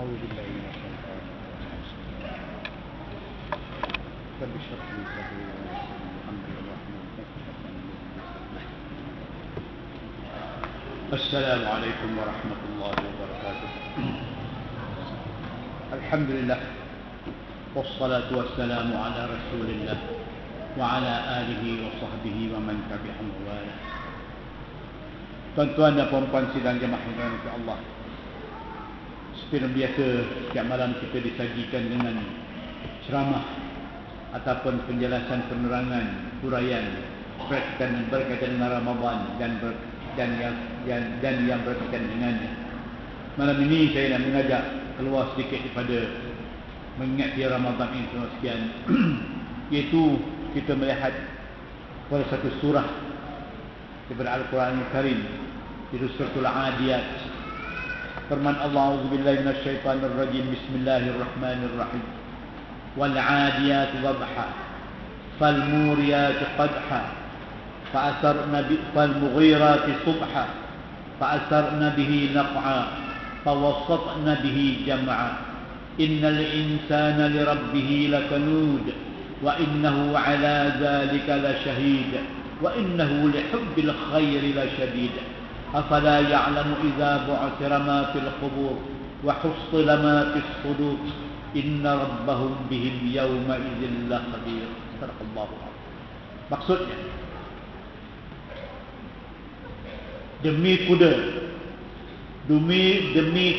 أعوذ بالله من الشيطان الرجيم رب اشرح لي صدري ويسر لي أمري واحلل عقدة من لساني. السلام عليكم ورحمة الله وبركاته. الحمد لله والصلاة والسلام على رسول الله وعلى آله وصحبه ومن تبعهم وواله. Tuan-tuan dan puan-puan sidang jemaah yang dirahmati Allah, seperti biasa setiap malam kita disajikan dengan ceramah ataupun penjelasan penerangan huraian berkaitan dengan Ramadan dan yang berkaitan dengannya. Malam ini saya nak mengajak keluar sedikit daripada mengingati Ramadan ini sekian, iaitu kita melihat pada satu surah daripada Al-Quran Al-Karim, itu suratul Adiyat. Firman Allah, A'udzubillahi minasyaitonir rajim, Bismillahirrahmanirrahim. Wal 'adiyati dhabha fal muriyati qadha fal mughirati subha fa asarna bihi naq'a fa wasatna bihi jam'a innal insana li rabbih lakanud wa innahu 'ala dhalika lashahid wa innahu li hubbil khairi lasyadid afala ya'lamu idza bu'thira ma fil qubur wa hussila ma fis sudur inna rabbahum bihim yawma idzin lakhabir. Sadaqallahu a'lam. Maksudnya, demi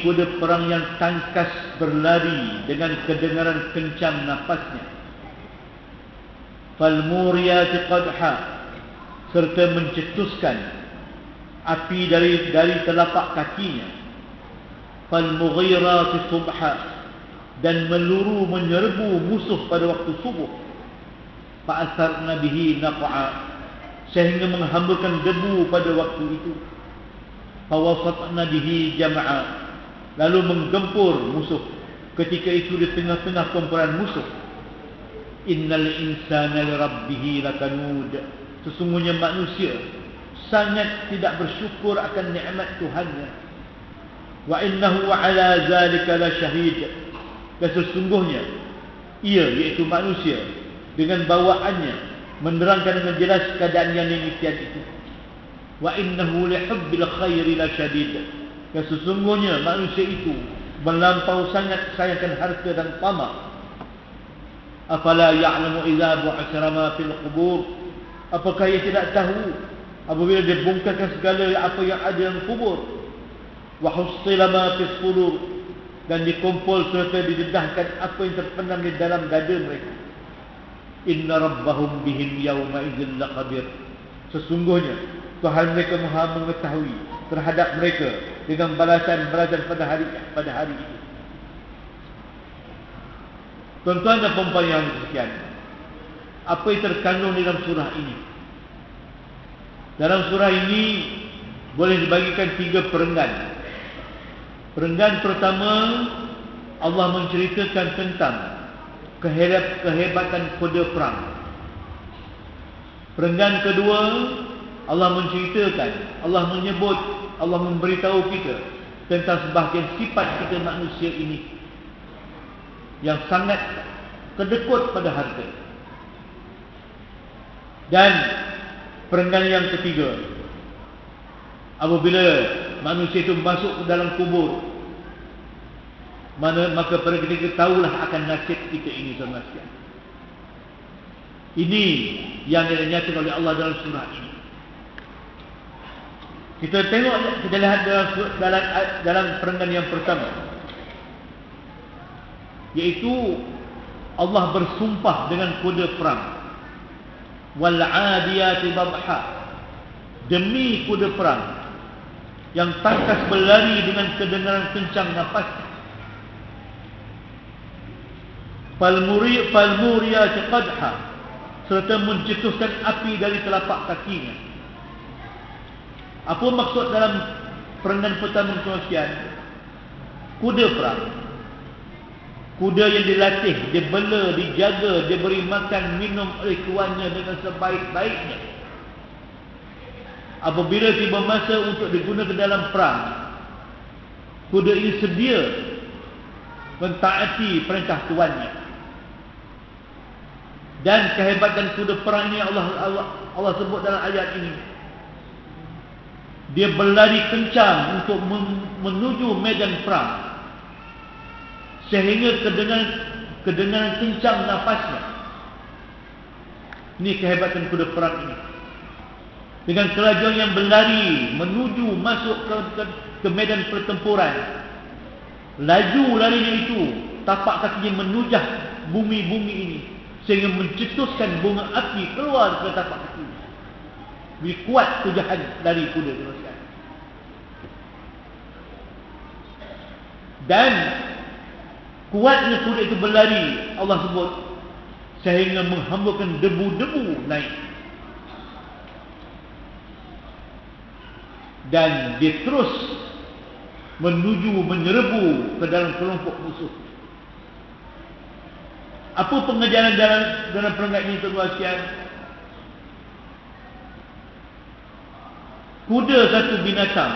kuda perang yang tangkas berlari dengan kedengaran kencang napasnya, fal muriyati qadha, serta mencetuskan api dari telapak kakinya, fal mughirati subha, dan meluru menyerbu musuh pada waktu subuh, fa asarna bihi naq'a, sehingga menghamburkan debu pada waktu itu, fa wasatna bihi jam'a, lalu menggempur musuh ketika itu di tengah-tengah kumpulan musuh. Innal insana li rabbih lakanud, sesungguhnya manusia sangat tidak bersyukur akan nikmat Tuhannya. Wa innahu 'ala zalika lasyahid, dan sesungguhnya ia, iaitu manusia, dengan bawaannya menerangkan dengan jelas keadaan yang demikian itu. Wa innahu li hubbil khairi lasyadid, dan sesungguhnya manusia itu melampau sangat sayangkan harta dan tamak. Afala ya'lamu idza bu'thira ma fil qubur, apakah ia tidak tahu apabila dibongkarkan segala apa yang ada dalam kubur, wa hussila ma fis sudur, dan dikumpul serta didedahkan apa yang terpendam di dalam dada mereka. Inna rabbahum bihim yawma idzin lakhabir, sesungguhnya Tuhan mereka Maha mengetahui terhadap mereka dengan balasan-balasan pada hari itu. Tuan-tuan dan puan-puan yang sekalian, apa yang terkandung dalam surah ini? Dalam surah ini boleh dibagikan 3 perenggan. Perenggan pertama, Allah menceritakan tentang kehebatan kuda perang. Perenggan kedua, Allah menceritakan, Allah menyebut, Allah memberitahu kita tentang sebahagian sifat kita manusia ini yang sangat kedekut pada harta. Dan perenggan yang ketiga, apabila manusia itu masuk ke dalam kubur, maka pada ketika tahulah akan nasib kita ini, saudara sekalian. Ini yang dinyatakan oleh Allah dalam surah ini. Kita tengok, kita lihat dalam perenggan yang pertama, iaitu Allah bersumpah dengan kuda perang. Wal 'adiyati dhabha, demi kuda perang yang tangkas berlari dengan kedengaran kencang nafas. Fal muriyati qadha, serta mencetuskan api dari telapak kakinya. Apa maksud dalam perenggan pertama sekian? Kuda perang, kuda yang dilatih, dibela, dijaga, diberi makan minum oleh tuannya dengan sebaik-baiknya. Apabila tiba masa untuk digunakan dalam perang, kuda ini sedia mentaati perintah tuannya. Dan kehebatan kuda perang ini Allah sebut dalam ayat ini. Dia berlari kencang untuk menuju medan perang, sehingga kedengaran kencang nafasnya. Ini kehebatan kuda perang ini. Dengan kelajuan yang berlari menuju masuk ke medan pertempuran. Laju larinya itu, tapak kakinya menujah bumi-bumi ini, sehingga mencetuskan bunga api keluar ke tapak kakinya. Lebih kuat tujahan dari kuda teruskan. Dan kuatnya kuda itu berlari, Allah sebut, sehingga menghamburkan debu-debu naik. Dan dia terus menyerbu ke dalam kelompok musuh. Apa pengejaran dalam perangkat ini tuan-tuan sekalian? Kuda satu binatang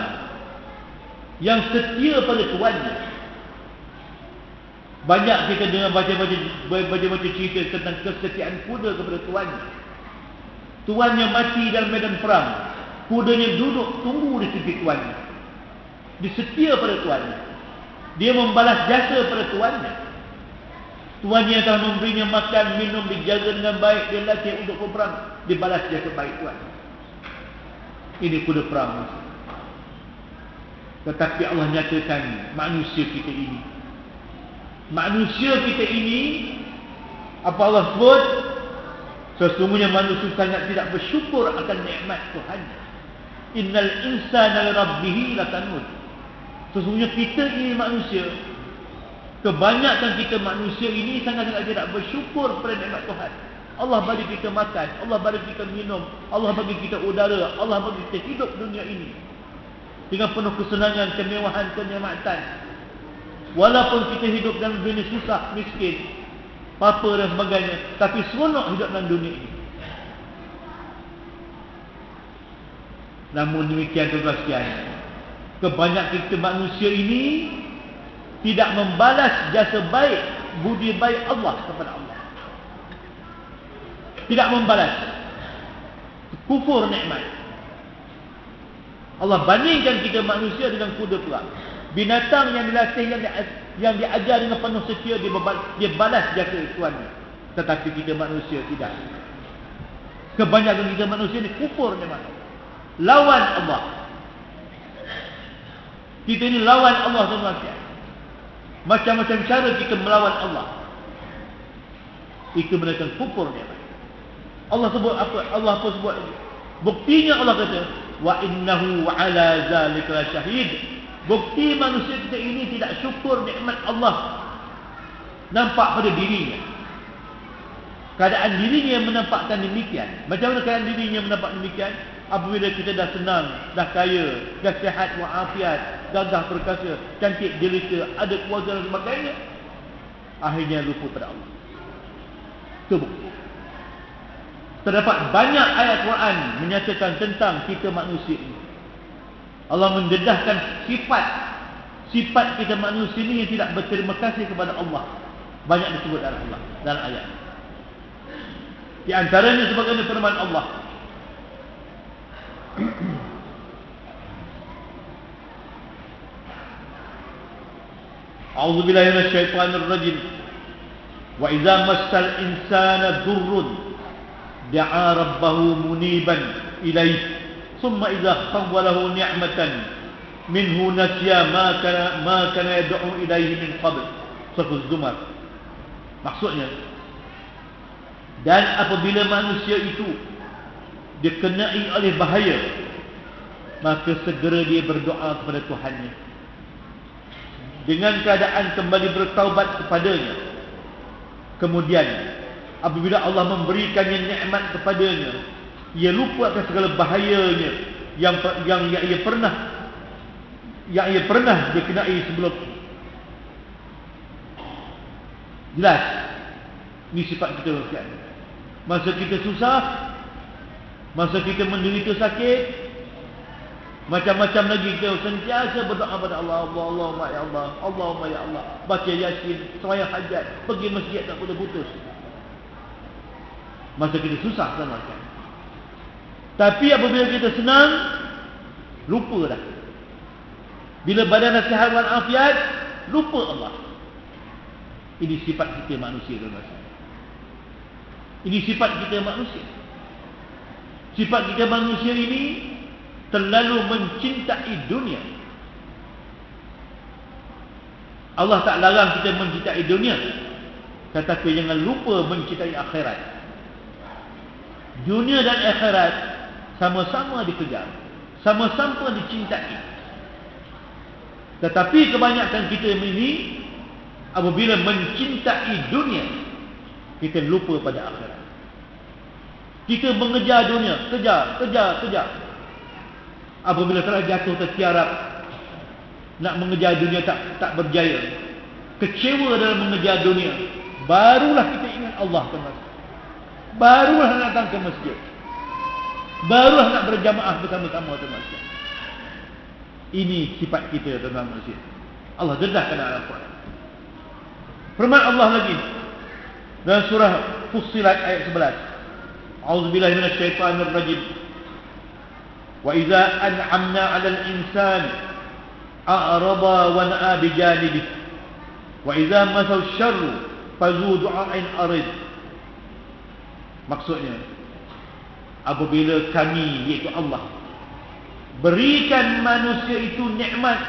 yang setia pada tuannya. Banyak kita dengar baca-baca cerita tentang kesetiaan kuda kepada tuannya. Tuannya mati dalam medan perang, kudanya duduk tunggu di tepi tuannya. Dia setia pada tuannya. Dia membalas jasa pada tuannya. Tuannya yang telah memberinya makan, minum, dijaga dengan baik, dia latih untuk berperang, dia balas jasa baik tuannya. Ini kuda perang. Tetapi Allah nyatakan manusia kita ini. Manusia kita ini, apa Allah sebut? Sesungguhnya manusia sangat tidak bersyukur akan nikmat Tuhannya. Innal insana li rabbih lakanud. Sesungguhnya kita ini manusia, kebanyakan kita manusia ini sangat-sangat tidak bersyukur pada nikmat Tuhan. Allah bagi kita makan, Allah bagi kita minum, Allah bagi kita udara, Allah bagi kita hidup dunia ini dengan penuh kesenangan, kemewahan, kenikmatan. Walaupun kita hidup dalam dunia susah, miskin, apa dan sebagainya, tapi seronok hidup dalam dunia ini. Namun demikian tuan-tuan sekalian, kebanyakan kita manusia ini tidak membalas jasa baik, budi baik Allah kepada Allah. Tidak membalas, kufur nikmat. Allah bandingkan kita manusia dengan kuda pula. Binatang yang dilatih, yang diajar dengan penuh setia, dia balas jasa tuannya. Tetapi kita manusia tidak. Kebanyakan kita manusia ni kufur nikmat, lawan Allah. Kita ini lawan Allah tuan-tuan. Macam-macam cara kita melawan Allah. Itu merupakan kufur nikmat. Allah sebut apa? Allah apa sebut? Buktinya Allah kata, wa innahu ala zalika syahid. Bukti manusia kita ini tidak syukur nikmat Allah nampak pada dirinya. Keadaan dirinya yang menampakkan demikian. Macam mana keadaan dirinya menampak demikian? Apabila kita dah senang, dah kaya, dah sihat walafiat, gagah perkasa, cantik jelita, ada keluarga dan sebagainya, akhirnya lupa pada Allah. Itu bukti. Terdapat banyak ayat Quran menyatakan tentang kita manusia ini. Allah mendedahkan sifat kita manusia ini yang tidak berterima kasih kepada Allah. Banyak disebut dalam Allah, dalam ayat. Di antaranya sebagaimana firman Allah, A'udzu billahi minasyaitonir rajim. Wa idza massal insana durrun da'a rabbahu muniban ilaihi thumma idza khawwalahu ni'matan minhu nasiya ma kana yad'u ilaihi min qabl. Surah Az-Zumar. Maksudnya, dan apabila manusia itu dikenai oleh bahaya, maka segera dia berdoa kepada Tuhannya dengan keadaan kembali bertaubat kepadanya. Kemudian apabila Allah memberikannya nikmat kepadanya, ia lupa akan segala bahayanya yang ia pernah dikenai sebelum. Jelas, ini sifat kita sekarang. Masa kita susah, masa kita menderita sakit, Macam-macam lagi kita sentiasa berdoa kepada Allah. Allahumma ya Allah, Allahumma ya Allah. Baca Yasin, sembahyang hajat, pergi masjid tak boleh putus. Masa kita susah selamatkan. Tapi apabila kita senang, lupa dah. Bila badan nasihat wal afiat, lupa Allah. Ini sifat kita manusia, tuan-tuan. Ini sifat kita manusia. Sifat kita manusia ini terlalu mencintai dunia. Allah tak larang kita mencintai dunia, tetapi jangan lupa mencintai akhirat. Dunia dan akhirat sama-sama dikejar, sama-sama dicintai. Tetapi kebanyakan kita ini apabila mencintai dunia, kita lupa pada akhirat. Kita mengejar dunia, kejar. Apabila telah jatuh tertiarap, nak mengejar dunia tak berjaya, kecewa dalam mengejar dunia, barulah kita ingat Allah, teman-teman. Barulah nak datang ke masjid, barulah nak berjamaah bersama-sama, teman-teman. Ini sifat kita, teman-teman. Allah dedahkan dalam Al-Quran. Firman Allah lagi dalam surah Fussilat ayat 11. A'udzubillahi minasyaitonir rajim. Wa idza an'amna 'alal insani a'rada wa na'a bi janibihi wa idza masal syarru fazu du'ain arid. Maksudnya, apabila kami, iaitu Allah, berikan manusia itu nikmat,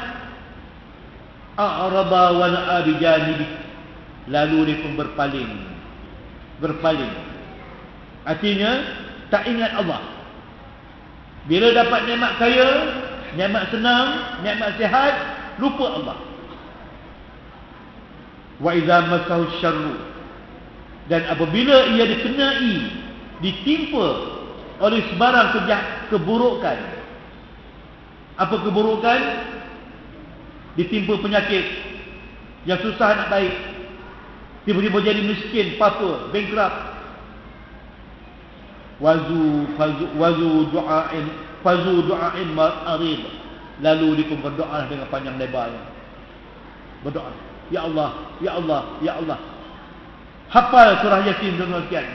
a'rada wa na'a bi janibihi, lalu dia pun berpaling. Artinya tak ingat Allah. Bila dapat nikmat kaya, nikmat senang, nikmat sihat, lupa Allah. Wa idza masahu syarru, dan apabila ia dikenai, ditimpa oleh sebarang keburukan. Apa keburukan? Ditimpa penyakit yang susah nak baik, tiba-tiba jadi miskin, papa, bankrupt. Fazu du'ain ma'arid, lalu dia pun berdoa dengan panjang lebar. Berdoa, ya Allah, ya Allah, ya Allah. Hafal surah Yasin, tuan-tuan sekalian.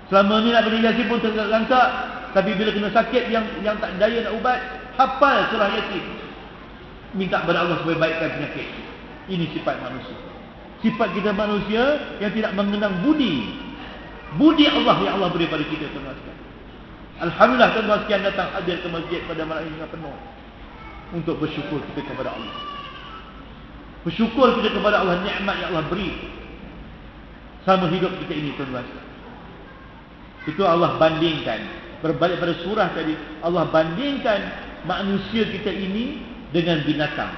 Selama ni nak beri Yasin pun terlantak, tapi bila kena sakit yang tak daya nak ubat, hafal surah Yasin. Minta kepada Allah supaya baikkan penyakit. Ini sifat manusia. Sifat kita manusia yang tidak mengenang budi Allah yang Allah beri pada kita, tuan-tuan sekalian. Alhamdulillah, tuan-tuan sekalian datang hadir ke masjid pada malam ini dengan penuh untuk bersyukur kita kepada Allah. Bersyukur kita kepada Allah, nikmat yang Allah beri sama hidup kita ini, tuan-tuan sekalian. Itu Allah bandingkan. Berbalik pada surah tadi, Allah bandingkan manusia kita ini dengan binatang.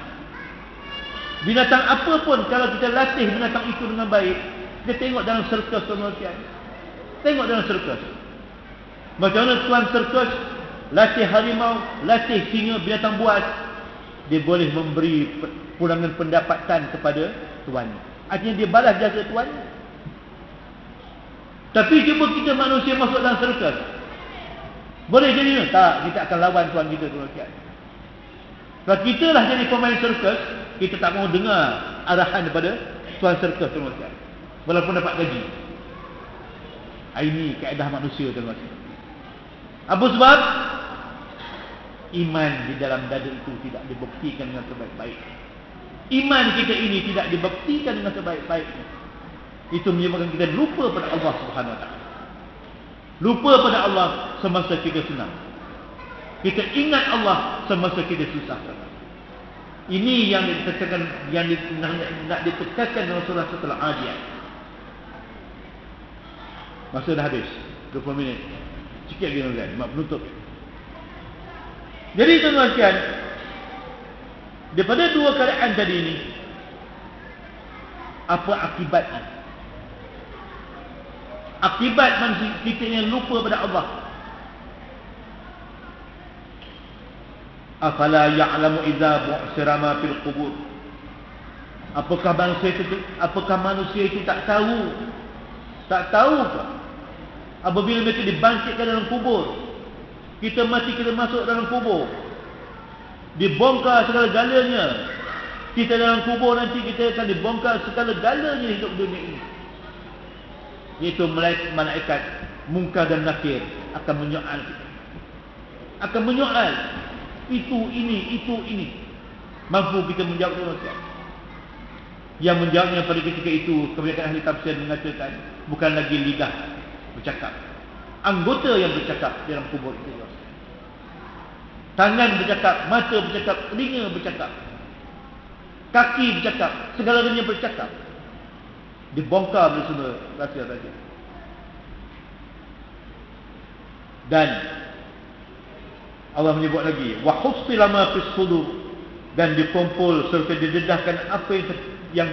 Binatang apa pun, kalau kita latih binatang itu dengan baik, kita tengok dalam sirkus, tuan-tuan sekalian. Tengok dalam sirkus, macam mana tuan sirkus latih harimau, latih singa, binatang buas, dia boleh memberi pulangan pendapatan kepada tuan. Artinya dia balas jasa tuan. Tapi cuba kita manusia masuk dalam sirkus, boleh jadi tak? Kita akan lawan tuan kita, tuan. Kalau kita lah jadi pemain sirkus, kita tak mau dengar arahan daripada tuan sirkus, tuan, walaupun dapat gaji. Ini kaedah manusia, tuan-tuan. Apa sebab? Iman di dalam dada itu tidak dibuktikan dengan sebaik-baik. Iman kita ini tidak dibuktikan dengan sebaik-baiknya. Itu menyebabkan kita lupa pada Allah Subhanahu Wa Taala. Lupa pada Allah semasa kita senang. Kita ingat Allah semasa kita susah. Ini yang ditekankan, nak ditekankan dalam surah setelah Adiyat. Masa dah habis 20 minit. Sikit lagi, tuan-tuan, mak penutup. Jadi, tuan-tuan sekalian, daripada dua keadaan tadi ini, apa akibatnya? Akibat manusia kita yang lupa pada Allah. Afala ya'lamu idza bu'sira ma fil qubur. Apakah manusia itu tak tahu? Tak tahu ke? Apabila mereka dibangkitkan dalam kubur, kita mati, kita masuk dalam kubur, dibongkar segala-galanya. Kita dalam kubur nanti kita akan dibongkar segala-galanya hidup dunia ini. Iaitu malaikat Munkar dan Nakir akan menyoal kita. Akan menyoal itu ini. Mampu kita menjawab dengan yang menjawabnya pada ketika itu, kebanyakan ahli tafsir mengatakan bukan lagi lidah bercakap, anggota yang bercakap dalam kubur itu. Tangan bercakap, mata bercakap, telinga bercakap, kaki bercakap, segalanya bercakap. Dibongkar oleh semua rahsia-rahsia. Dan Allah menyebut lagi, wa husila ma fis sudur, dan dikumpul serta didedahkan apa yang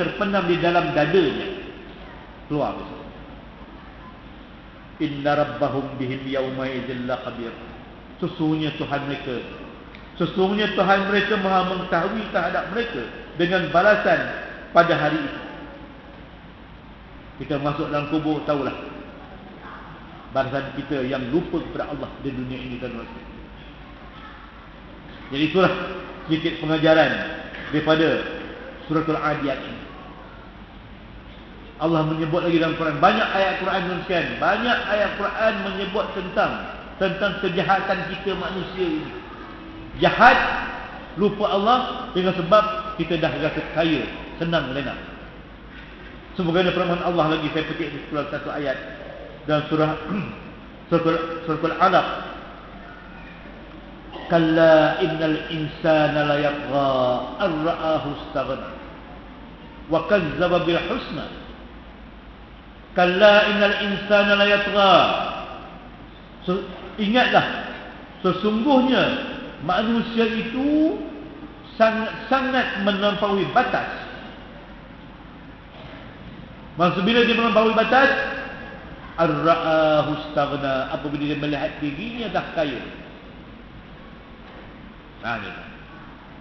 terpendam di dalam dadanya keluar. Inna rabbahum bihim yawma idzin laqabir. Sesungguhnya Tuhan mereka Maha mengetahui terhadap mereka dengan balasan pada hari itu. Kita masuk dalam kubur, tahulah balasan kita yang lupa kepada Allah di dunia ini dan akhirat. Jadi itulah sedikit pengajaran daripada suratul Adiyat ini. Allah menyebut lagi dalam Quran, banyak ayat Quran menuliskan, banyak ayat Quran menyebut tentang kejahatan kita manusia ini. Jahat, lupa Allah dengan sebab kita dah rasa kaya, senang lena. Sebagaimana firman Allah lagi, saya petik di satu ayat dalam surah Al-Alaq. Kalla innal insana la yatgha ar-ra'ahu istaghna wa kazzaba bil husna. Kalla innal insana la yatgha. Ingatlah, sesungguhnya manusia itu sangat melampaui batas. Maksud bila dia melampaui batas, ar-ra'ahu istaghna, apabila dia melihat dirinya dah kaya.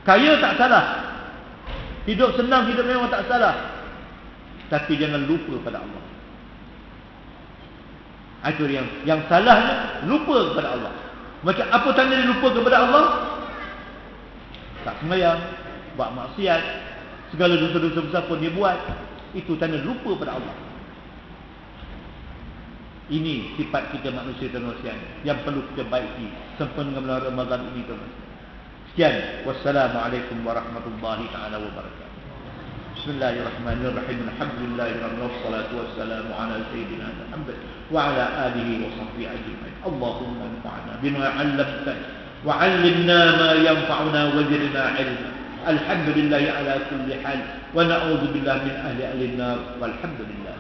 Kaya tak salah, hidup senang, hidup mewah tak salah, tapi jangan lupa pada Allah. Itu yang salahnya, lupa kepada Allah. Macam apa tanda dia lupa kepada Allah? Tak sembahyang, buat maksiat, segala dosa-dosa besar pun dia buat. Itu tanda lupa pada Allah. Ini sifat kita manusia terusian yang perlu kita baiki sempena dengan bulan Ramadan ini, teman-teman. Sekian, wassalamualaikum warahmatullahi taala wabarakatuh. Bismillahirrahmanirrahim. Alhamdulillahirabbil wassalatu wassalamu ala sayyidina Muhammad wa ala alihi wa sahbihi ajma'in. Allahumma anfa'na bima 'allamtana wa 'allimna ma yanfa'una wa zidna 'ilma. Alhamdulillahi ala kulli hal wa na'udzu billahi min ahli an-nar. Walhamdulillah.